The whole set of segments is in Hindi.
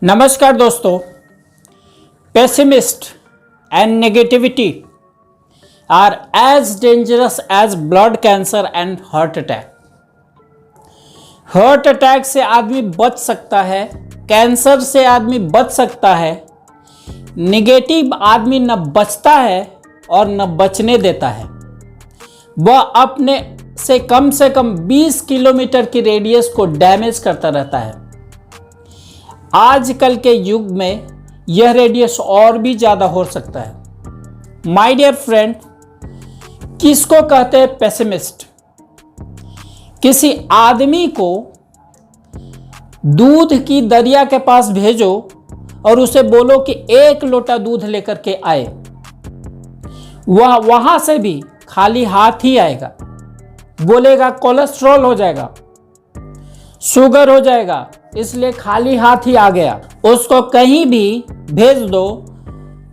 नमस्कार दोस्तों। Pessimist and negativity are as dangerous as blood cancer and heart attack. Heart attack से आदमी बच सकता है, कैंसर से आदमी बच सकता है। नेगेटिव आदमी न बचता है और न बचने देता है। वह अपने से कम 20 किलोमीटर की रेडियस को डैमेज करता रहता है। आजकल के युग में यह रेडियस और भी ज़्यादा हो सकता है। माय डियर फ्रेंड, किसको कहते हैं पेसिमिस्ट? किसी आदमी को दूध की दरिया के पास भेजो और उसे बोलो कि 1 लोटा दूध लेकर के आए, वह वहां से भी खाली हाथ ही आएगा। बोलेगा कोलेस्ट्रॉल हो जाएगा, शुगर हो जाएगा, इसलिए खाली हाथ ही आ गया। उसको कहीं भी भेज दो,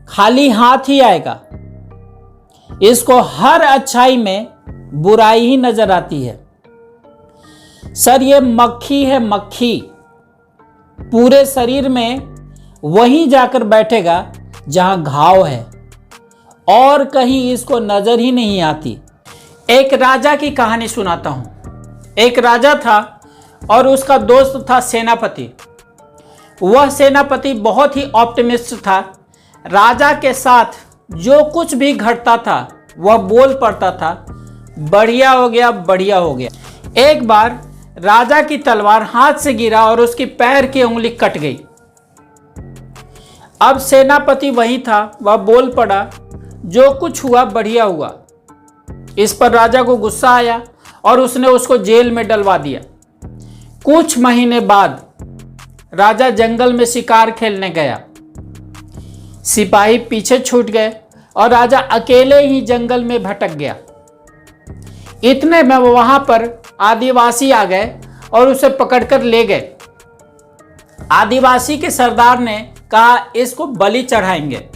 खाली हाथ ही आएगा। इसको हर अच्छाई में बुराई ही नजर आती है। सर, ये मक्खी है, मक्खी पूरे शरीर में वहीं जाकर बैठेगा जहां घाव है, और कहीं इसको नजर ही नहीं आती। एक राजा की कहानी सुनाता हूं। एक राजा था और उसका दोस्त था सेनापति। वह सेनापति बहुत ही ऑप्टिमिस्ट था। राजा के साथ जो कुछ भी घटता था वह बोल पड़ता था, बढ़िया हो गया, बढ़िया हो गया। एक बार राजा की तलवार हाथ से गिरा और उसकी पैर की उंगली कट गई। अब सेनापति वही था, वह बोल पड़ा, जो कुछ हुआ बढ़िया हुआ। इस पर राजा को गुस्सा आया और उसने उसको जेल में डलवा दिया। कुछ महीने बाद राजा जंगल में शिकार खेलने गया। सिपाही पीछे छूट गए और राजा अकेले ही जंगल में भटक गया। इतने में वहां पर आदिवासी आ गए और उसे पकड़कर ले गए। आदिवासी के सरदार ने कहा, इसको बलि चढ़ाएंगे।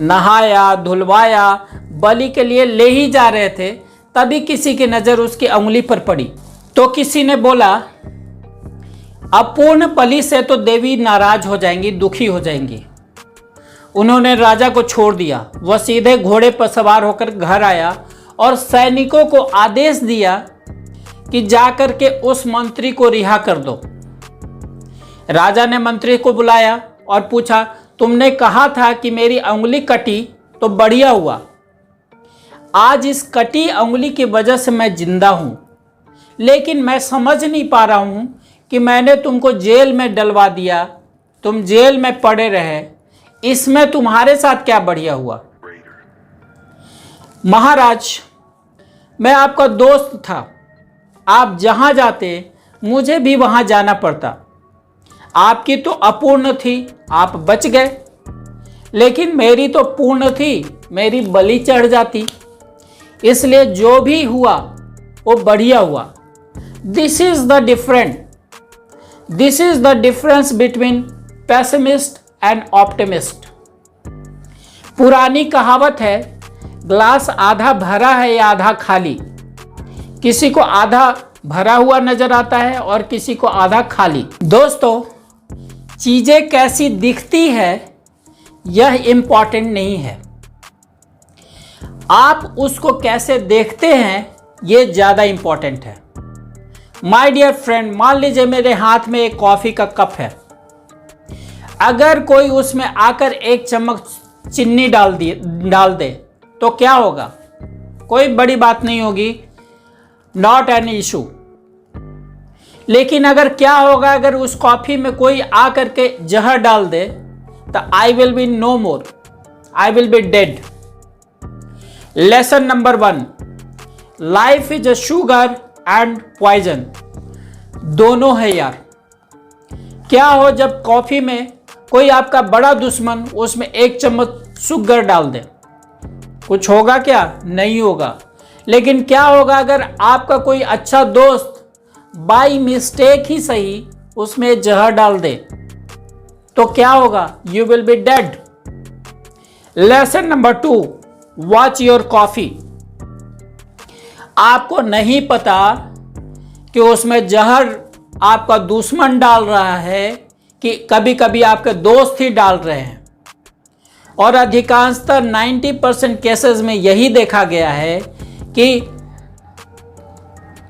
नहाया, धुलवाया, बलि के लिए ले ही जा रहे थे, तभी किसी की नजर उसकी उंगली पर पड़ी। तो किसी ने बोला, अपूर्ण बलि से तो देवी नाराज हो जाएंगी, दुखी हो जाएंगी। उन्होंने राजा को छोड़ दिया। वह सीधे घोड़े पर सवार होकर घर आया और सैनिकों को आदेश दिया कि जाकर के उस मंत्री को रिहा कर दो। राजा ने मंत्री को बुलाया और पूछा, तुमने कहा था कि मेरी उंगली कटी तो बढ़िया हुआ। आज इस कटी उंगली की वजह से मैं जिंदा हूं, लेकिन मैं समझ नहीं पा रहा हूं कि मैंने तुमको जेल में डलवा दिया, तुम जेल में पड़े रहे, इसमें तुम्हारे साथ क्या बढ़िया हुआ? महाराज, मैं आपका दोस्त था, आप जहां जाते मुझे भी वहां जाना पड़ता। आपकी तो अपूर्ण थी, आप बच गए, लेकिन मेरी तो पूर्ण थी, मेरी बलि चढ़ जाती। इसलिए जो भी हुआ वो बढ़िया हुआ। This is the difference between pessimist and optimist. पुरानी कहावत है, ग्लास आधा भरा है या आधा खाली। किसी को आधा भरा हुआ नजर आता है और किसी को आधा खाली। दोस्तों, चीजें कैसी दिखती है यह इंपॉर्टेंट नहीं है, आप उसको कैसे देखते हैं यह ज्यादा इंपॉर्टेंट है। माय डियर फ्रेंड, मान लीजिए मेरे हाथ में एक कॉफी का कप है। अगर कोई उसमें आकर 1 चम्मच चीनी डाल दे तो क्या होगा? कोई बड़ी बात नहीं होगी, नॉट एन इशू। लेकिन अगर क्या होगा, अगर उस कॉफी में कोई आकर के जहर डाल दे तो I will be no more, I will be dead. Lesson number 1, life is a sugar and poison. दोनों है यार। क्या हो जब कॉफी में कोई आपका बड़ा दुश्मन उसमें 1 चम्मच शुगर डाल दे? कुछ होगा क्या? नहीं होगा। लेकिन क्या होगा अगर आपका कोई अच्छा दोस्त बाय मिस्टेक ही सही उसमें जहर डाल दे? तो क्या होगा? You will be dead. Lesson number 2, watch your coffee. आपको नहीं पता कि उसमें जहर आपका दुश्मन डाल रहा है कि कभी कभी आपके दोस्त ही डाल रहे हैं, और अधिकांशतः 90% केसेस में यही देखा गया है कि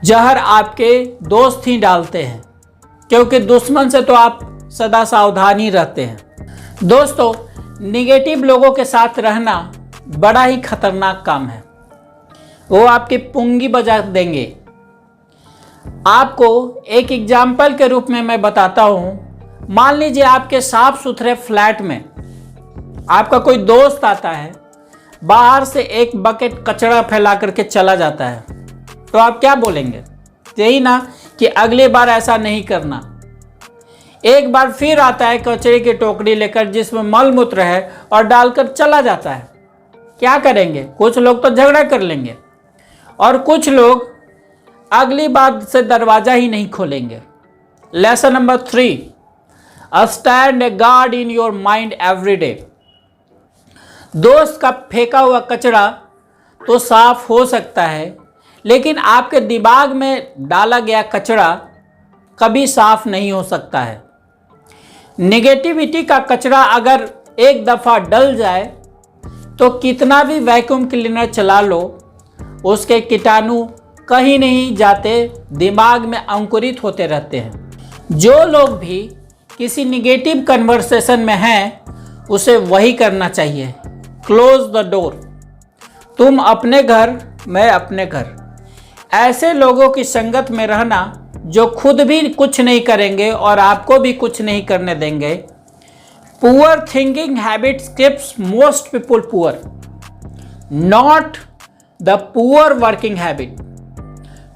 जहर आपके दोस्त ही डालते हैं, क्योंकि दुश्मन से तो आप सदा सावधान ही रहते हैं। दोस्तों, निगेटिव लोगों के साथ रहना बड़ा ही खतरनाक काम है। वो आपकी पुंगी बजा देंगे। आपको एक एग्जाम्पल के रूप में मैं बताता हूँ। मान लीजिए आपके साफ सुथरे फ्लैट में आपका कोई दोस्त आता है, बाहर से एक बकेट कचरा फैला करके चला जाता है, तो आप क्या बोलेंगे? यही ना कि अगली बार ऐसा नहीं करना। एक बार फिर आता है कचरे की टोकरी लेकर जिसमें मल मूत्र है और डालकर चला जाता है, क्या करेंगे? कुछ लोग तो झगड़ा कर लेंगे और कुछ लोग अगली बार से दरवाजा ही नहीं खोलेंगे। Lesson number 3, stand A guard in your mind every day. दोस्त का फेंका हुआ कचरा तो साफ हो सकता है, लेकिन आपके दिमाग में डाला गया कचरा कभी साफ नहीं हो सकता है। नेगेटिविटी का कचरा अगर एक दफ़ा डल जाए तो कितना भी वैक्यूम क्लीनर चला लो, उसके कीटाणु कहीं नहीं जाते, दिमाग में अंकुरित होते रहते हैं। जो लोग भी किसी निगेटिव कन्वर्सेशन में हैं, उसे वही करना चाहिए। Close the door. तुम अपने घर, मैं अपने घर। ऐसे लोगों की संगत में रहना जो खुद भी कुछ नहीं करेंगे और आपको भी कुछ नहीं करने देंगे। Poor thinking habits keeps most people poor, not the poor working habit.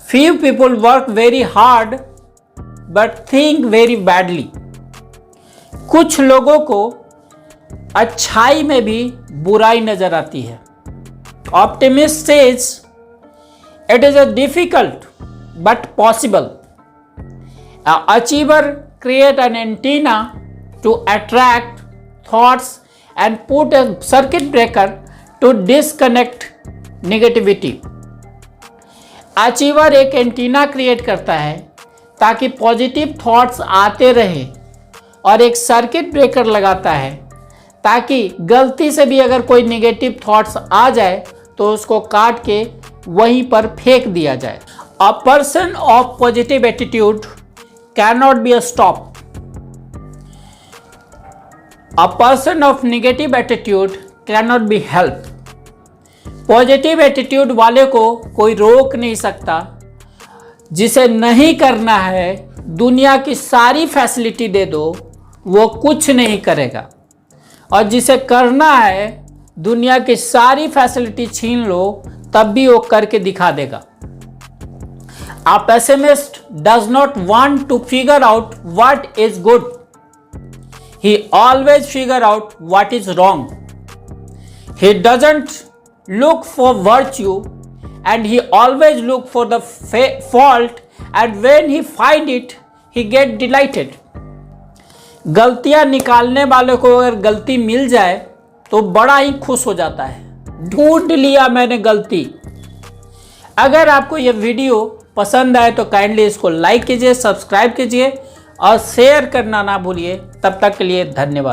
Few people work very hard but think very badly. कुछ लोगों को अच्छाई में भी बुराई नजर आती है। Optimist says it is a difficult but possible. An achiever create an antenna to attract thoughts and put a circuit breaker to disconnect negativity. Achiever एक एंटीना क्रिएट करता है ताकि पॉजिटिव थॉट्स आते रहे, और एक सर्किट ब्रेकर लगाता है ताकि गलती से भी अगर कोई नेगेटिव थॉट्स आ जाए तो उसको काट के वहीं पर फेंक दिया जाए। A person of positive attitude can not be stop. A person of negative attitude can not be help. Positive attitude वाले को कोई रोक नहीं सकता। जिसे नहीं करना है, दुनिया की सारी फैसिलिटी दे दो, वो कुछ नहीं करेगा, और जिसे करना है, दुनिया की सारी फैसिलिटी छीन लो तब भी वो करके दिखा देगा। A pessimist does not want to figure out what is good. He always figure out what is wrong. He doesn't look for virtue and he always look for the fault, and when he find it he get delighted. गलतियां निकालने वाले को अगर गलती मिल जाए तो बड़ा ही खुश हो जाता है। ढूंढ लिया मैंने गलती। अगर आपको यह वीडियो पसंद आए तो काइंडली इसको लाइक कीजिए, सब्सक्राइब कीजिए और शेयर करना ना भूलिए। तब तक के लिए धन्यवाद।